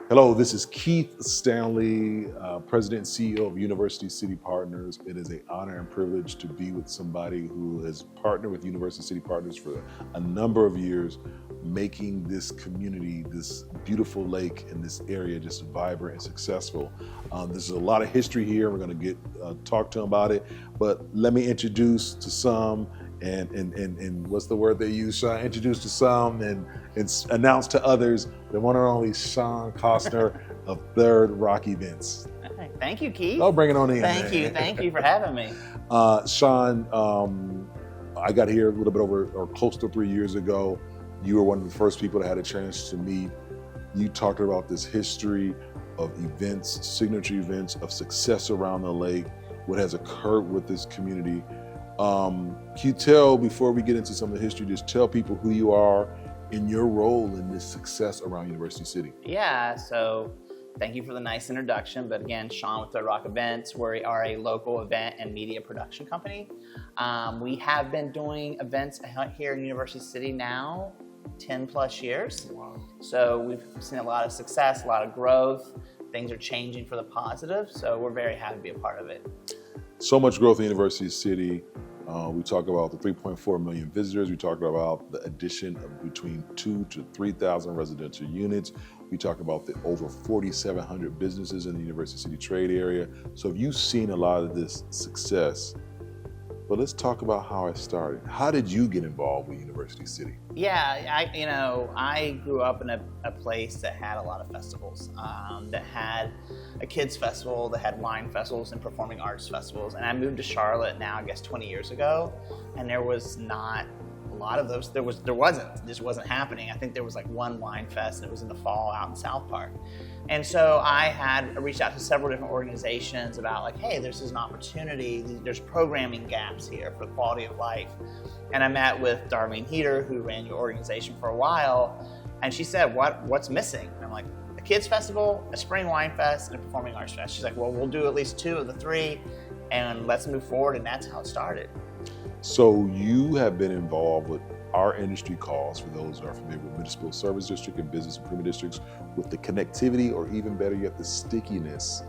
Hello, this is Keith Stanley, President and CEO of University City Partners. It is an honor and privilege to be with somebody who has partnered with University City Partners for a number of years, making this community, this beautiful lake in this area, just vibrant and successful. There's a lot of history here. We're going to talk to him about it, but let me introduce to some and what's the word they use, Sean? Introduce to some and announce to others the one and only Sean Costner of Third Rock Events. Thank you, Keith. Oh, bring it on in. Thank you for having me. Sean, I got here a little bit over or close to 3 years ago. You were one of the first people that had a chance to meet. You talked about this history of events, signature events of success around the lake, what has occurred with this community. Can you tell, before we get into some of the history, just tell people who you are and your role in this success around University City? Yeah, so thank you for the nice introduction. But again, Sean with Third Rock Events. We are a local event and media production company. We have been doing events here in University City now 10 plus years. Wow. So we've seen a lot of success, a lot of growth. Things are changing for the positive. So we're very happy to be a part of it. So much growth in University City. We talk about the 3.4 million visitors. We talk about the addition of between 2,000 to 3,000 residential units. We talk about the over 4,700 businesses in the University City trade area. So you've seen a lot of this success, but let's talk about how it started. How did you get involved with University City? Yeah, I grew up in a place that had a lot of festivals, that had a kids festival, that had wine festivals and performing arts festivals. And I moved to Charlotte now, I guess 20 years ago, and there was not a lot of those. It just wasn't happening. I think there was like one wine fest, and it was in the fall out in South Park. And so I had reached out to several different organizations about like, hey, there's an opportunity, there's programming gaps here for quality of life. And I met with Darlene Heater, who ran your organization for a while, and she said, what's missing? And I'm like, a kids festival, a spring wine fest, and a performing arts fest. She's like, well, we'll do at least 2 of the 3, and let's move forward, and that's how it started. So you have been involved with our industry calls, for those who are familiar with municipal service district and business improvement districts, with the connectivity, or even better yet, the stickiness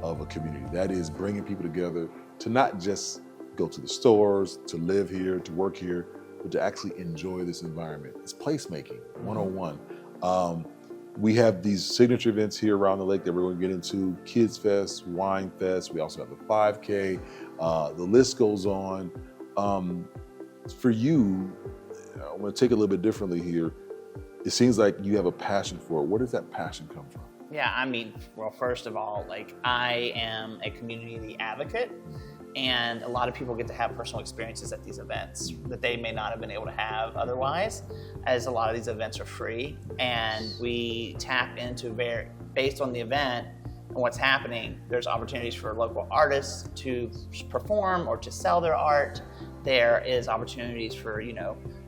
of a community. That is bringing people together to not just go to the stores, to live here, to work here, but to actually enjoy this environment. It's placemaking 101. We have these signature events here around the lake that we're going to get into: Kids Fest, Wine Fest. We also have the 5K. The list goes on. For you, I want to take it a little bit differently here. It seems like you have a passion for it. Where does that passion come from? Yeah, well, first of all, I am a community advocate, and a lot of people get to have personal experiences at these events that they may not have been able to have otherwise, as a lot of these events are free, and we tap into based on the event and what's happening. There's opportunities for local artists to perform or to sell their art. There is opportunities for,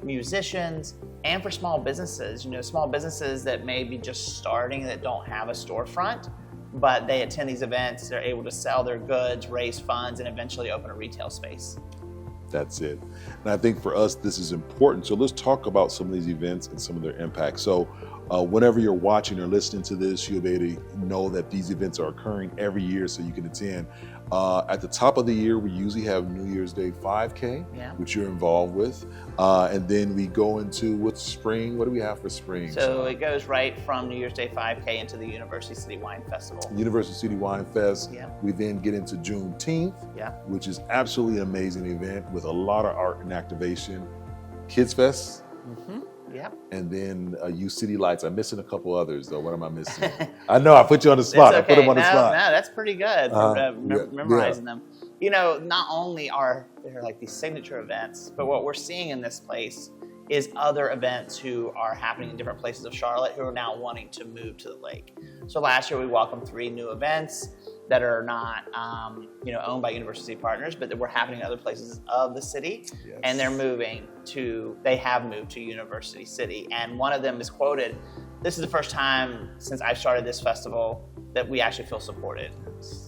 musicians, and for small businesses, small businesses that may be just starting, that don't have a storefront, but they attend these events, they're able to sell their goods, raise funds, and eventually open a retail space. That's it. And I think for us, this is important. So let's talk about some of these events and some of their impact. So whenever you're watching or listening to this, you'll be able to know that these events are occurring every year, so you can attend. At the top of the year, we usually have New Year's Day 5K, which you're involved with. And then we go into what's spring. What do we have for spring? So it goes right from New Year's Day 5K into the University City Wine Festival. University City Wine Fest. Yeah. We then get into Juneteenth, which is absolutely an amazing event with a lot of art and activation. Kids Fest. Yep. And then UCity Lights. I'm missing a couple others, though. What am I missing? I know I put you on the spot. Okay. I put them on the spot. No, that's pretty good. Memorizing them. Not only are there like these signature events, but what we're seeing in this place is other events who are happening in different places of Charlotte who are now wanting to move to the lake. So last year we welcomed 3 new events that are not owned by University City Partners, but that were happening in other places of the city. Yes. And they have moved to University City. And one of them is quoted, "This is the first time since I've started this festival that we actually feel supported."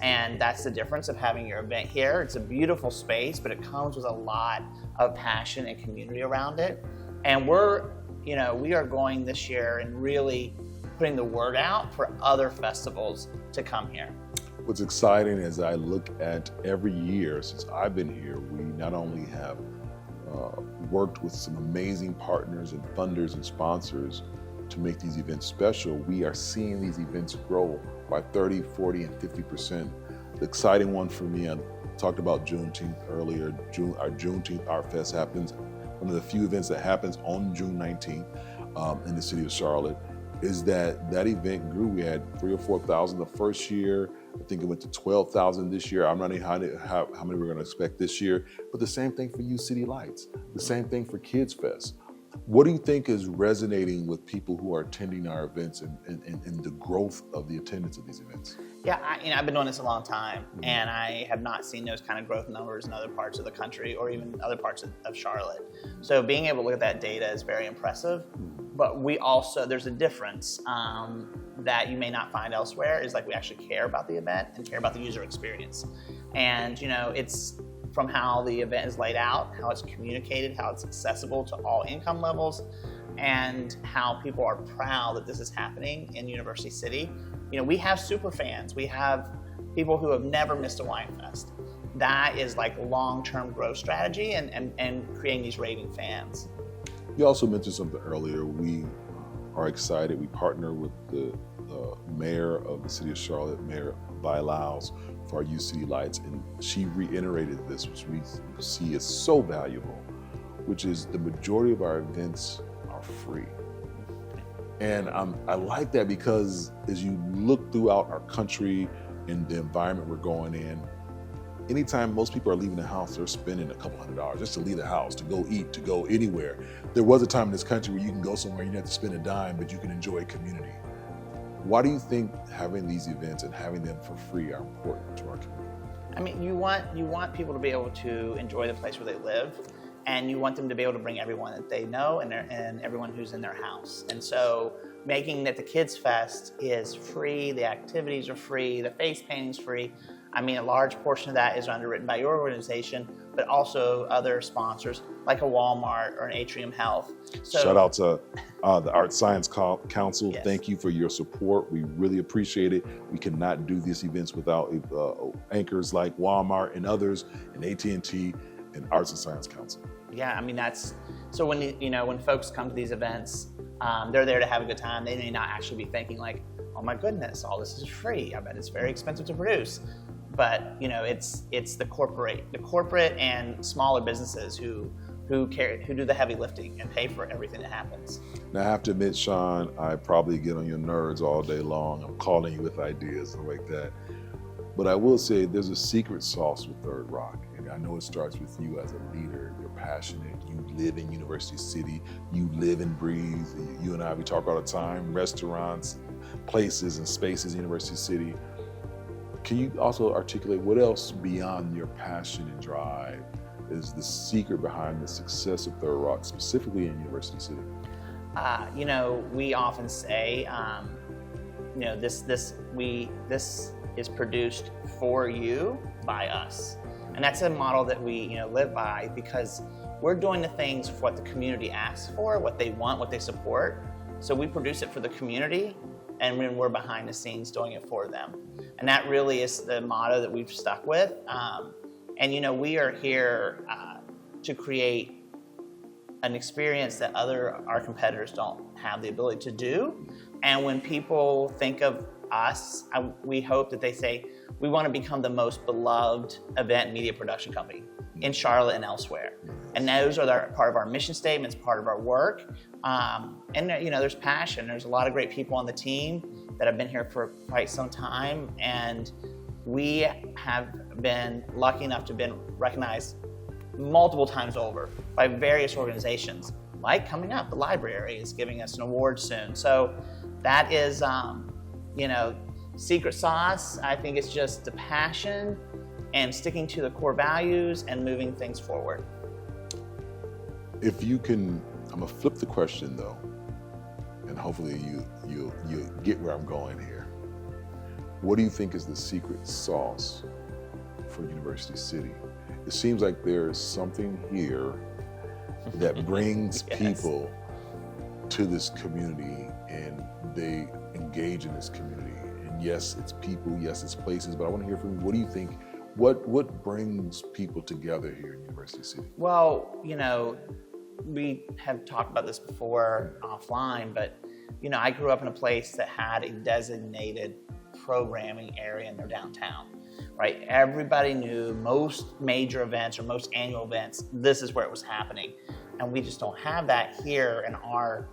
And that's the difference of having your event here. It's a beautiful space, but it comes with a lot of passion and community around it. And we are going this year and really putting the word out for other festivals to come here. What's exciting as I look at every year since I've been here, we not only have worked with some amazing partners and funders and sponsors to make these events special, we are seeing these events grow by 30, 40, and 50%. The exciting one for me, I talked about Juneteenth earlier. Our Juneteenth Art Fest happens, one of the few events that happens on June 19th in the city of Charlotte, is that event grew. We had 3,000 or 4,000 the first year. I think it went to 12,000 this year. I'm not even how many we're gonna expect this year, but the same thing for UCity Lights, the same thing for Kids Fest. What do you think is resonating with people who are attending our events and the growth of the attendance of these events? Yeah, I've been doing this a long time, and I have not seen those kind of growth numbers in other parts of the country or even other parts of Charlotte. So being able to look at that data is very impressive. But we also, there's a difference that you may not find elsewhere, is like we actually care about the event and care about the user experience. And it's from how the event is laid out, how it's communicated, how it's accessible to all income levels, and how people are proud that this is happening in University City. We have super fans. We have people who have never missed a wine fest. That is like a long-term growth strategy and creating these raving fans. You also mentioned something earlier. We are excited. We partner with the mayor of the city of Charlotte, Mayor Lyles, for our UCity Lights, and she reiterated this, which we see as so valuable, which is the majority of our events are free. And I like that because as you look throughout our country and the environment we're going in, anytime most people are leaving the house, they're spending a couple $100 just to leave the house, to go eat, to go anywhere. There was a time in this country where you can go somewhere, you don't have to spend a dime, but you can enjoy community. Why do you think having these events and having them for free are important to our community? You want people to be able to enjoy the place where they live, and you want them to be able to bring everyone that they know and everyone who's in their house. And so making that the Kids Fest is free, the activities are free, the face painting's free. A large portion of that is underwritten by your organization, but also other sponsors like a Walmart or an Atrium Health. So, shout out to the Art Science Council. Yes. Thank you for your support. We really appreciate it. We cannot do these events without anchors like Walmart and others, and AT&T and Arts and Science Council. Yeah, that's so when when folks come to these events, they're there to have a good time. They may not actually be thinking like, oh my goodness, all this is free. I bet it's very expensive to produce. But it's the corporate and smaller businesses who do the heavy lifting and pay for everything that happens. Now I have to admit, Sean, I probably get on your nerves all day long. I'm calling you with ideas and like that. But I will say there's a secret sauce with Third Rock. And I know it starts with you as a leader. You're passionate. You live in University City. You live and breathe. You and I, we talk all the time, restaurants, places and spaces in University City. Can you also articulate what else beyond your passion and drive is the secret behind the success of Third Rock, specifically in University City? We often say, this is produced for you by us, and that's a model that we live by because we're doing the things for what the community asks for, what they want, what they support. So we produce it for the community, and when we're behind the scenes doing it for them. And that really is the motto that we've stuck with. We are here to create an experience that our competitors don't have the ability to do. And when people think of us, we hope that they say, we want to become the most beloved event and media production company in Charlotte and elsewhere. And those are part of our mission statements, part of our work. There's passion. There's a lot of great people on the team that have been here for quite some time. And we have been lucky enough to have been recognized multiple times over by various organizations. Like coming up, the library is giving us an award soon. So that is, secret sauce. I think it's just the passion and sticking to the core values and moving things forward. If you can, I'm gonna flip the question though, and hopefully you get where I'm going here. What do you think is the secret sauce for University City? It seems like there's something here that brings Yes. people to this community and they engage in this community. And yes, it's people, yes, it's places, but I want to hear from you. What do you think? What brings people together here in University City? Well, we have talked about this before offline, but I grew up in a place that had a designated programming area in their downtown, right? Everybody knew most major events or most annual events, this is where it was happening. And we just don't have that here in our,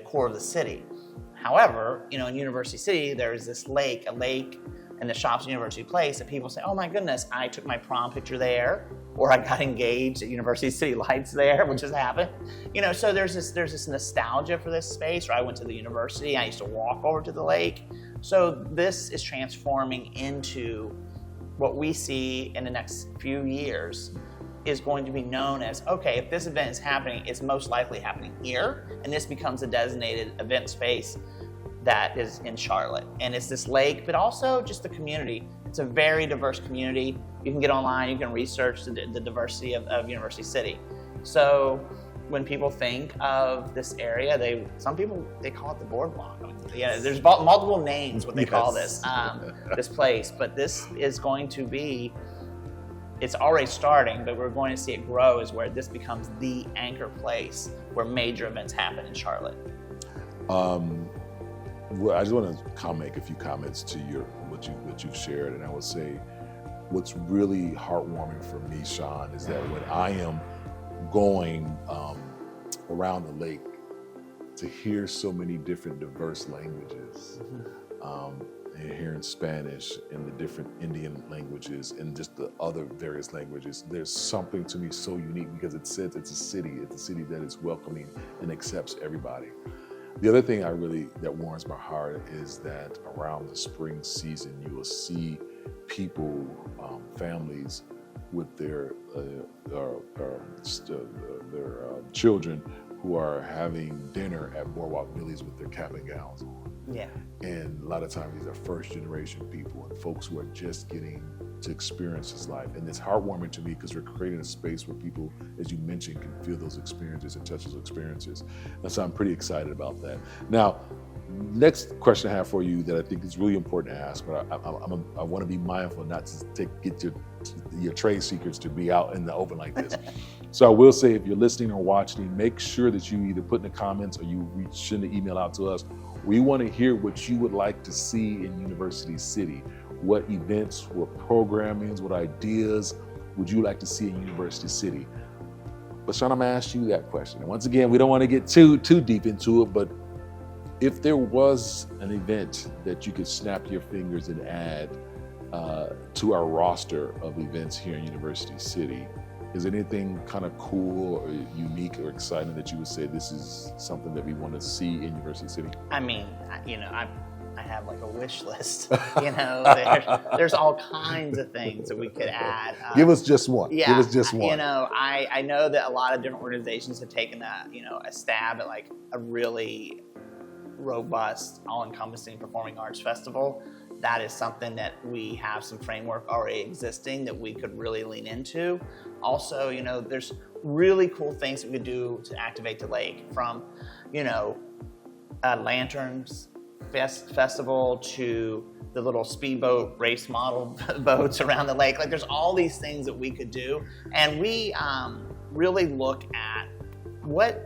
core of the city. However, in University City, there is this lake, and the Shops at University Place that people say, oh my goodness, I took my prom picture there, or I got engaged at UCity Lights there, which has happened. So there's this nostalgia for this space, or I went to the university, I used to walk over to the lake. So this is transforming into what we see in the next few years is going to be known as, okay, if this event is happening, it's most likely happening here, and this becomes a designated event space that is in Charlotte. And it's this lake, but also just the community. It's a very diverse community. You can get online, you can research the diversity of University City. So when people think of this area, some people call it the boardwalk. There's multiple names what they call this place, but this is going to be, it's already starting, but we're going to see it grow is where this becomes the anchor place where major events happen in Charlotte. Well, I just want to make a few comments to what you've shared, and I would say what's really heartwarming for me, Sean, is that when I am going around the lake to hear so many different diverse languages, and hearing Spanish and the different Indian languages and just the other various languages, there's something to me so unique because it says it's a city that is welcoming and accepts everybody. The other thing that warms my heart is that around the spring season, you will see people, families with their children who are having dinner at Boardwalk Billy's with their cap and gowns on. Yeah. And a lot of times these are first generation people and folks who are just getting to experience this life. And it's heartwarming to me because we're creating a space where people, as you mentioned, can feel those experiences and touch those experiences. And so I'm pretty excited about that. Now, next question I have for you that I think is really important to ask, but I want to be mindful not to get your trade secrets to be out in the open like this. So I will say, if you're listening or watching, make sure that you either put in the comments or you send an email out to us. We want to hear what you would like to see in University City. What events, what programmings, what ideas would you like to see in University City? But Sean, I'm gonna ask you that question. And once again, we don't want to get too deep into it, but if there was an event that you could snap your fingers and add to our roster of events here in University City, is there anything kind of cool or unique or exciting that you would say this is something that we want to see in University City? I mean, I have like a wish list. There's all kinds of things that we could add. Give us just one. Yeah, give us just one. I know that a lot of different organizations have taken a stab at like a really robust, all-encompassing performing arts festival. That is something that we have some framework already existing that we could really lean into. Also, there's really cool things that we could do to activate the lake, from, lanterns festival to the little speedboat race model boats around the lake. Like, there's all these things that we could do. And we really look at what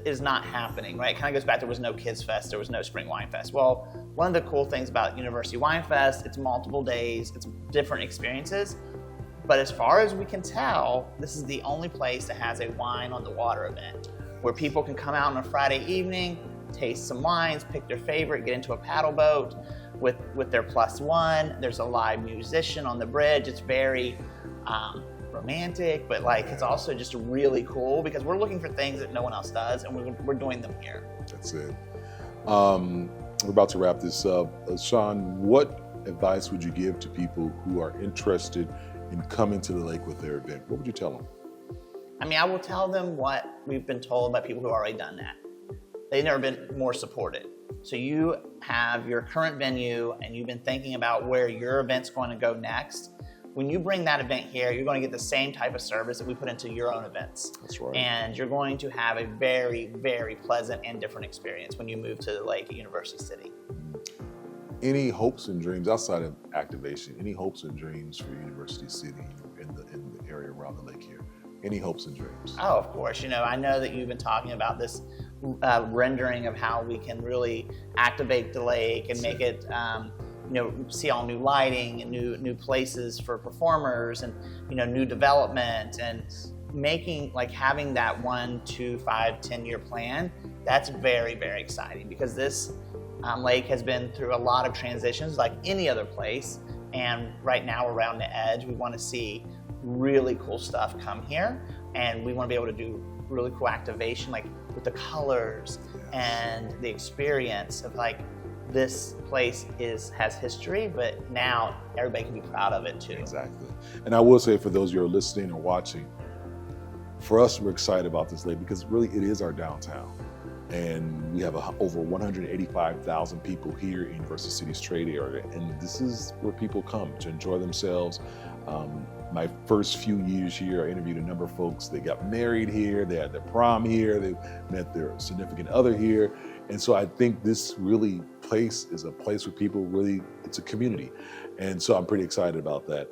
is not happening, right? It kind of goes back, there was no Kids Fest, there was no Spring Wine Fest. Well, one of the cool things about University Wine Fest, it's multiple days, it's different experiences. But as far as we can tell, this is the only place that has a wine on the water event, where people can come out on a Friday evening, taste some wines, pick their favorite, get into a paddle boat with their +1. There's a live musician on the bridge. It's very romantic, but it's also just really cool because we're looking for things that no one else does, and we're doing them here. That's it. We're about to wrap this up. Sean, what advice would you give to people who are interested in coming to the lake with their event? What would you tell them? I will tell them what we've been told by people who have already done that. They've never been more supported. So you have your current venue and you've been thinking about where your event's going to go next. when you bring that event here, you're going to get the same type of service that we put into your own events. That's right. And you're going to have a very, very pleasant and different experience when you move to the lake at University City. Any hopes and dreams outside of activation? Any hopes and dreams for University City in the area around the lake here? Any hopes and dreams? Oh, of course. I know that you've been talking about this rendering of how we can really activate the lake and make it, see all new lighting and new places for performers and, new development and having that 1, 2, 5, 10-year plan. That's very, very exciting because this lake has been through a lot of transitions like any other place. And right now we're around the edge. We want to see really cool stuff come here, and we want to be able to do really cool activation with the colors and the experience of this place has history, but now everybody can be proud of it too. Exactly. And I will say, for those who are listening or watching, for us, we're excited about this lake because really it is our downtown. And we have over 185,000 people here in University City's trade area. And this is where people come to enjoy themselves. My first few years here, I interviewed a number of folks. They got married here, they had their prom here, they met their significant other here. And so I think this place is a place where people it's a community. And so I'm pretty excited about that.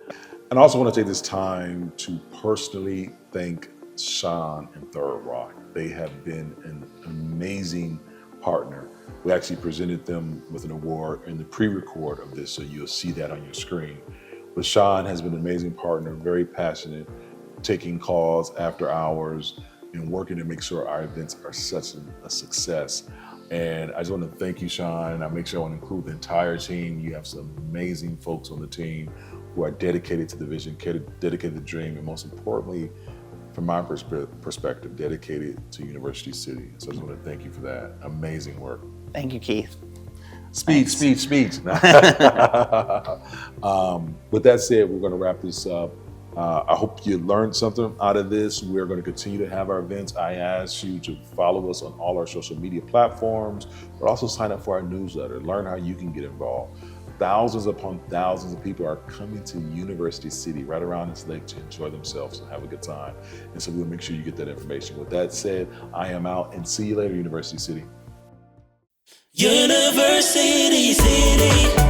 And I also want to take this time to personally thank Sean and Third Rock. They have been an amazing partner. We actually presented them with an award in the pre-record of this, so you'll see that on your screen. But Sean has been an amazing partner, very passionate, taking calls after hours and working to make sure our events are such a success. And I just want to thank you, Sean, and I make sure I want to include the entire team. You have some amazing folks on the team who are dedicated to the vision, dedicated to the dream, and most importantly, from my perspective, dedicated to University City. So I just want to thank you for that. Amazing work. Thank you, Keith. Speech. With that said, we're going to wrap this up. I hope you learned something out of this. We're going to continue to have our events. I ask you to follow us on all our social media platforms, but also sign up for our newsletter. Learn how you can get involved. Thousands upon thousands of people are coming to University City right around this lake to enjoy themselves and have a good time. And so we'll make sure you get that information. With that said, I am out, and see you later, University City. University City.